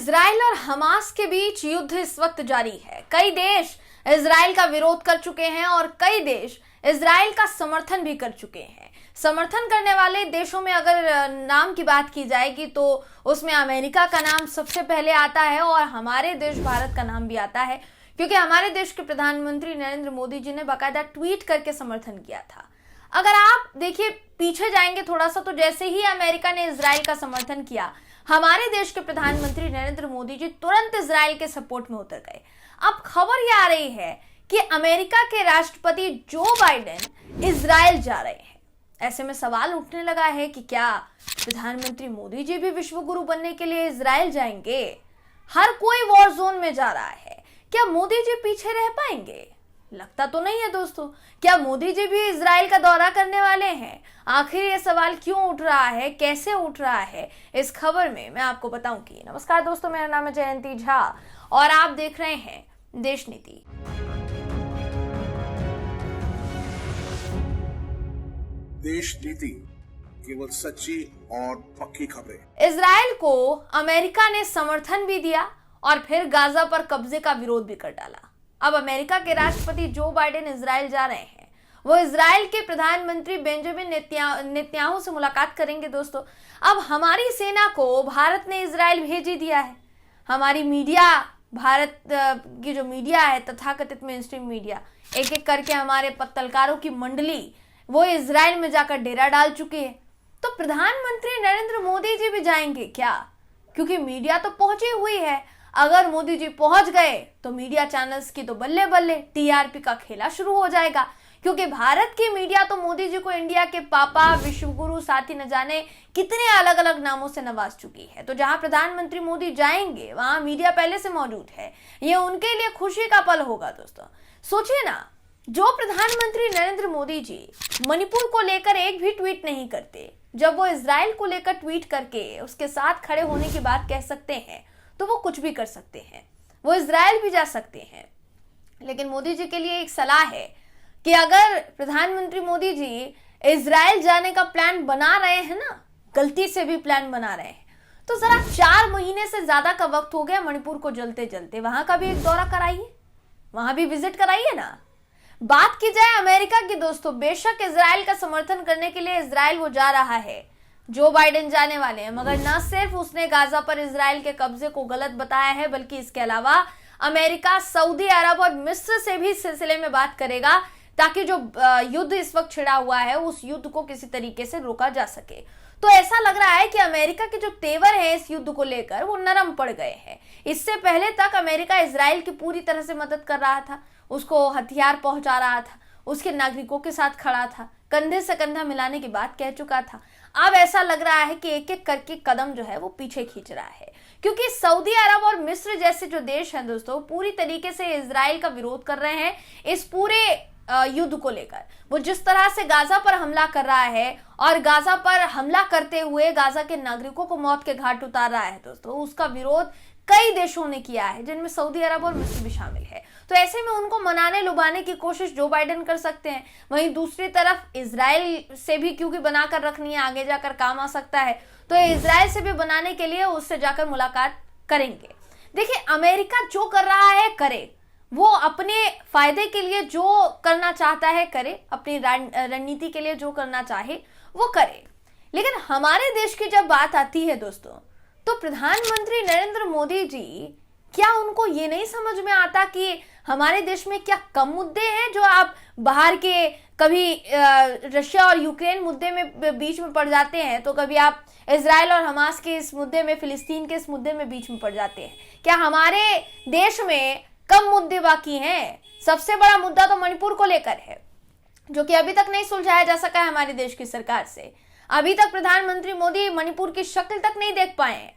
Israel और Hamas के बीच युद्ध इस वक्त जारी है। कई देश इजराइल का विरोध कर चुके हैं और कई देश इजराइल का समर्थन भी कर चुके हैं। समर्थन करने वाले देशों में अगर नाम की बात की जाएगी तो उसमें अमेरिका का नाम सबसे पहले आता है और हमारे देश भारत का नाम भी आता है, क्योंकि हमारे देश के प्रधानमंत्री नरेंद्र मोदी जी ने बाकायदा ट्वीट करके समर्थन किया था। अगर आप देखिए पीछे जाएंगे थोड़ा सा, तो जैसे ही अमेरिका ने इजराइल का समर्थन किया, हमारे देश के प्रधानमंत्री नरेंद्र मोदी जी तुरंत इजराइल के सपोर्ट में उतर गए। अब खबर यह आ रही है कि अमेरिका के राष्ट्रपति जो बाइडेन इजराइल जा रहे हैं। ऐसे में सवाल उठने लगा है कि क्या प्रधानमंत्री मोदी जी भी विश्व गुरु बनने के लिए इजराइल जाएंगे? हर कोई वॉर जोन में जा रहा है, क्या मोदी जी पीछे रह पाएंगे? लगता तो नहीं है दोस्तों। क्या मोदी जी भी इजराइल का दौरा करने वाले हैं? आखिर ये सवाल क्यों उठ रहा है, कैसे उठ रहा है, इस खबर में मैं आपको बताऊंगी। नमस्कार दोस्तों, मेरा नाम है जयंती झा और आप देख रहे हैं देश नीति। देश नीति, केवल सच्ची और पक्की खबरें। इजराइल को अमेरिका ने समर्थन भी दिया और फिर गाजा पर कब्जे का विरोध भी कर डाला। अब अमेरिका के राष्ट्रपति जो बाइडेन इजराइल जा रहे हैं। वो इजराइल के प्रधानमंत्री बेंजामिन नेतन्याहू से मुलाकात करेंगे दोस्तों। अब हमारी सेना को भारत ने इजराइल भेज ही दिया है। हमारी मीडिया, भारत की जो मीडिया है, तथाकथित मेन स्ट्रीम मीडिया, एक एक करके हमारे पत्रकारों की मंडली वो इजराइल में जाकर डेरा डाल चुकी है। तो प्रधानमंत्री नरेंद्र मोदी जी भी जाएंगे क्या? क्योंकि मीडिया तो पहुंची हुई है। अगर मोदी जी पहुंच गए तो मीडिया चैनल्स की तो बल्ले बल्ले, टीआरपी का खेला शुरू हो जाएगा, क्योंकि भारत की मीडिया तो मोदी जी को इंडिया के पापा, विश्वगुरु, साथी न जाने कितने अलग अलग नामों से नवाज चुकी है। तो जहां प्रधानमंत्री मोदी जाएंगे वहां मीडिया पहले से मौजूद है। ये उनके लिए खुशी का पल होगा दोस्तों। सोचिए ना, जो प्रधानमंत्री नरेंद्र मोदी जी मणिपुर को लेकर एक भी ट्वीट नहीं करते, जब वो इजराइल को लेकर ट्वीट करके उसके साथ खड़े होने की बात कह सकते हैं, तो वो कुछ भी कर सकते हैं। वो इजराइल भी जा सकते हैं। लेकिन मोदी जी के लिए एक सलाह है कि अगर प्रधानमंत्री मोदी जी इजराइल जाने का प्लान बना रहे हैं ना, गलती से भी प्लान बना रहे हैं, तो जरा 4 महीने से ज्यादा का वक्त हो गया मणिपुर को जलते जलते, वहां का भी एक दौरा कराइए, वहां भी विजिट कराइए ना। बात की जाए अमेरिका की दोस्तों, बेशक इजराइल का समर्थन करने के लिए इजराइल वो जा रहा है, जो बाइडेन जाने वाले हैं, मगर न सिर्फ उसने गाजा पर इजराइल के कब्जे को गलत बताया है, बल्कि इसके अलावा अमेरिका, सऊदी अरब और मिस्र से भी इस सिलसिले में बात करेगा, ताकि जो युद्ध इस वक्त छिड़ा हुआ है उस युद्ध को किसी तरीके से रोका जा सके। तो ऐसा लग रहा है कि अमेरिका के जो तेवर है इस युद्ध को लेकर वो नरम पड़ गए हैं। इससे पहले तक अमेरिका इजराइल की पूरी तरह से मदद कर रहा था, उसको हथियार पहुंचा रहा था, उसके नागरिकों के साथ खड़ा था, कंधे से कंधा मिलाने की बात कह चुका था। अब ऐसा लग रहा है कि एक एक करके कदम जो है वो पीछे खींच रहा है, क्योंकि सऊदी अरब और मिस्र जैसे जो देश हैं दोस्तों, पूरी तरीके से इजराइल का विरोध कर रहे हैं इस पूरे युद्ध को लेकर। वो जिस तरह से गाजा पर हमला कर रहा है और गाजा पर हमला करते हुए गाजा के नागरिकों को मौत के घाट उतार रहा है दोस्तों, उसका विरोध कई देशों ने किया है, जिनमें सऊदी अरब और मिस्र भी शामिल है। तो ऐसे में उनको मनाने लुभाने की कोशिश जो बाइडेन कर सकते हैं। वहीं दूसरी तरफ इजराइल से भी क्योंकि बनाकर रखनी है, आगे जाकर काम आ सकता है, तो इजराइल से भी बनाने के लिए उससे जाकर मुलाकात करेंगे। देखिए, अमेरिका जो कर रहा है करे, वो अपने फायदे के लिए जो करना चाहता है करे, अपनी रणनीति के लिए जो करना चाहे वो करे। लेकिन हमारे देश की जब बात आती है दोस्तों, तो प्रधानमंत्री नरेंद्र मोदी जी, क्या उनको ये नहीं समझ में आता कि हमारे देश में क्या कम मुद्दे हैं जो आप बाहर के, कभी रशिया और यूक्रेन मुद्दे में बीच में पड़ जाते हैं, तो कभी आप इजराइल और हमास के इस मुद्दे में, फिलिस्तीन के इस मुद्दे में बीच में पड़ जाते हैं। क्या हमारे देश में कम मुद्दे बाकी हैं? सबसे बड़ा मुद्दा तो मणिपुर को लेकर है, जो कि अभी तक नहीं सुलझाया जा सका है हमारी देश की सरकार से। अभी तक प्रधानमंत्री मोदी मणिपुर की शक्ल तक नहीं देख पाए।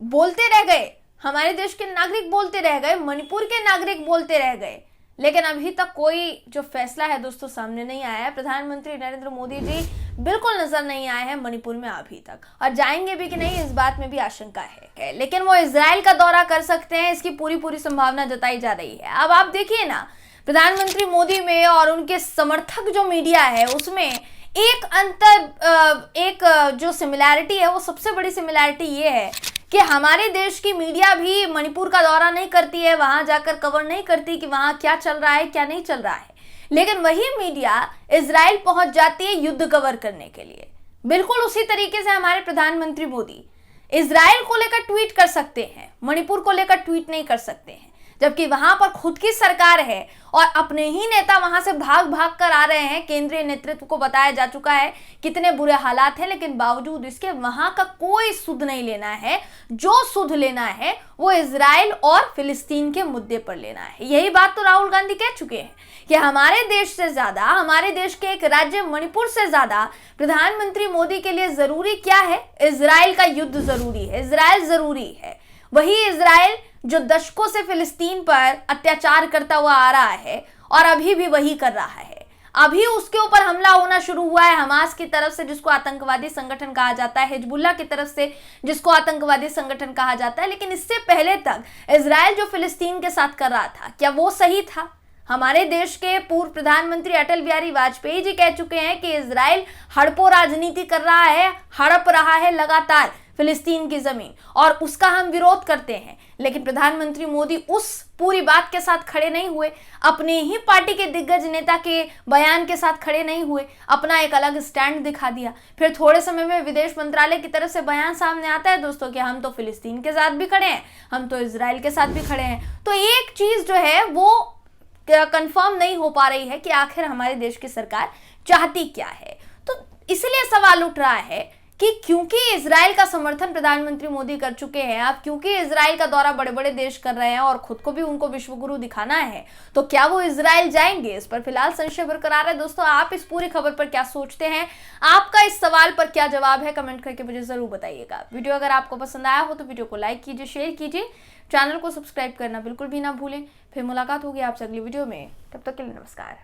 बोलते रह गए, हमारे देश के नागरिक बोलते रह गए, मणिपुर के नागरिक बोलते रह गए, लेकिन अभी तक कोई जो फैसला है दोस्तों सामने नहीं आया है। प्रधानमंत्री नरेंद्र मोदी जी बिल्कुल नजर नहीं आए हैं मणिपुर में अभी तक, और जाएंगे भी कि नहीं इस बात में भी आशंका है। लेकिन वो इजराइल का दौरा कर सकते हैं, इसकी पूरी संभावना जताई जा रही है। अब आप देखिए ना, प्रधानमंत्री मोदी में और उनके समर्थक जो मीडिया है उसमें एक अंतर, एक जो सिमिलैरिटी है, वो सबसे बड़ी सिमिलैरिटी ये है कि हमारे देश की मीडिया भी मणिपुर का दौरा नहीं करती है, वहां जाकर कवर नहीं करती कि वहां क्या चल रहा है क्या नहीं चल रहा है, लेकिन वही मीडिया इजराइल पहुंच जाती है युद्ध कवर करने के लिए। बिल्कुल उसी तरीके से हमारे प्रधानमंत्री मोदी इजराइल को लेकर ट्वीट कर सकते हैं, मणिपुर को लेकर ट्वीट नहीं कर सकते हैं, जबकि वहां पर खुद की सरकार है और अपने ही नेता वहां से भाग भाग कर आ रहे हैं। केंद्रीय नेतृत्व को बताया जा चुका है कितने बुरे हालात हैं, लेकिन बावजूद इसके वहां का कोई सुध नहीं लेना है। जो सुध लेना है वो इजराइल और फिलिस्तीन के मुद्दे पर लेना है। यही बात तो राहुल गांधी कह चुके हैं कि हमारे देश से ज्यादा, हमारे देश के एक राज्य मणिपुर से ज्यादा प्रधानमंत्री मोदी के लिए जरूरी क्या है? इजराइल का युद्ध जरूरी है, इजराइल जरूरी है। वही इजराइल जो दशकों से फिलिस्तीन पर अत्याचार करता हुआ आ रहा है और अभी भी वही कर रहा है। अभी उसके ऊपर हमला होना शुरू हुआ है हमास की तरफ से, जिसको आतंकवादी संगठन कहा जाता है, हिजबुल्ला की तरफ से, जिसको आतंकवादी संगठन कहा जाता है। लेकिन इससे पहले तक इजराइल जो फिलिस्तीन के साथ कर रहा था, क्या वो सही था? हमारे देश के पूर्व प्रधानमंत्री अटल बिहारी वाजपेयी जी कह चुके हैं कि इजराइल हड़पो राजनीति कर रहा है, हड़प रहा है लगातार फिलिस्तीन की जमीन, और उसका हम विरोध करते हैं। लेकिन प्रधानमंत्री मोदी उस पूरी बात के साथ खड़े नहीं हुए, अपने ही पार्टी के दिग्गज नेता के बयान के साथ खड़े नहीं हुए, अपना एक अलग स्टैंड दिखा दिया। फिर थोड़े समय में विदेश मंत्रालय की तरफ से बयान सामने आता है दोस्तों कि हम तो फिलिस्तीन के साथ भी खड़े हैं, हम तो इजराइल के साथ भी खड़े हैं। तो एक चीज जो है वो कंफर्म नहीं हो पा रही है कि आखिर हमारे देश की सरकार चाहती क्या है। तो इसलिए सवाल उठ रहा है कि क्योंकि इजराइल का समर्थन प्रधानमंत्री मोदी कर चुके हैं, आप क्योंकि इजराइल का दौरा बड़े बड़े देश कर रहे हैं और खुद को भी उनको विश्वगुरु दिखाना है, तो क्या वो इजराइल जाएंगे? इस पर फिलहाल संशय बरकरार है। दोस्तों, आप इस पूरी खबर पर क्या सोचते हैं? आपका इस सवाल पर क्या जवाब है? कमेंट करके मुझे जरूर बताइएगा। वीडियो अगर आपको पसंद आया हो तो वीडियो को लाइक कीजिए, शेयर कीजिए, चैनल को सब्सक्राइब करना बिल्कुल भी ना भूलें। फिर मुलाकात होगी आपसे अगली वीडियो में, तब तक के लिए नमस्कार।